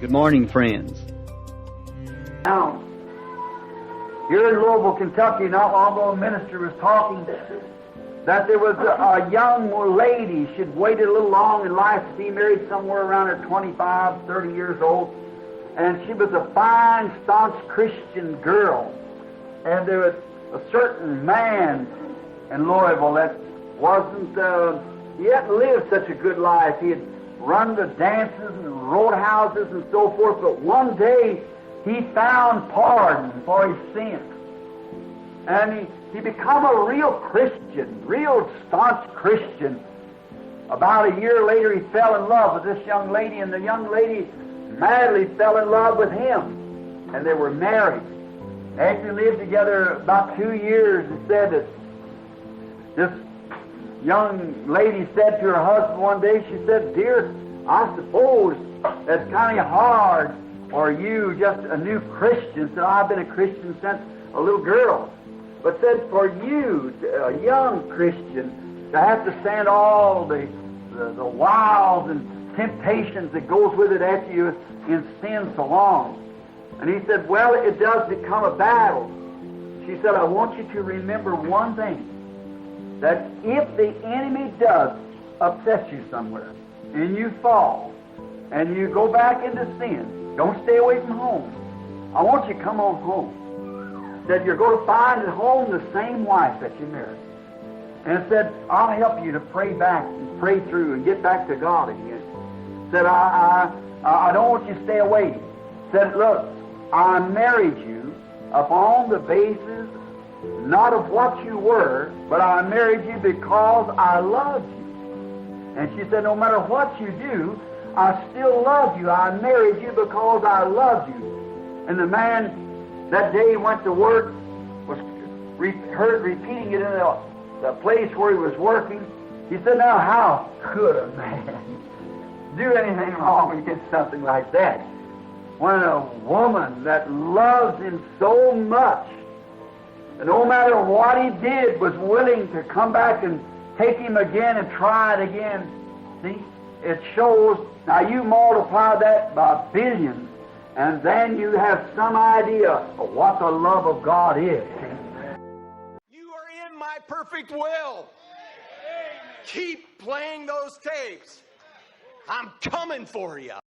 Good morning, friends. Now, here in Louisville, Kentucky, not long ago, a minister was talking that there was a young lady. She'd waited a little long in life to be married, somewhere around her 25, 30 years old. And she was a fine, staunch Christian girl. And there was a certain man in Louisville that wasn't, he hadn't lived such a good life. He had run the dances and roadhouses and so forth, but one day he found pardon for his sins. And he became a real Christian, real staunch Christian. About a year later, he fell in love with this young lady, and the young lady madly fell in love with him. And they were married. After they lived together about 2 years, and said that this young lady said to her husband one day, she said, "Dear, I suppose that's kind of hard for you, just a new Christian." Said, "I've been a Christian since a little girl." But said, for you, a young Christian, to have to stand all the wiles and temptations that goes with it after you in sin so long. And he said, well, it does become a battle. She said, I want you to remember one thing, that if the enemy does upset you somewhere, and you fall, and you go back into sin, don't stay away from home. I want you to come on home. Said, you're going to find at home the same wife that you married. And said, I'll help you to pray back and pray through and get back to God again. Said, I don't want you to stay away. Said, look, I married you upon the basis not of what you were, but I married you because I loved you. And she said, no matter what you do, I still love you. I married you because I loved you. And the man that day went to work, was heard repeating it in the place where he was working. He said, now how could a man do anything wrong against something like that? When a woman that loves him so much, and no matter what he did, was willing to come back and take him again and try it again. See, it shows, now you multiply that by billions, and then you have some idea of what the love of God is. You are in my perfect will. Keep playing those tapes. I'm coming for you.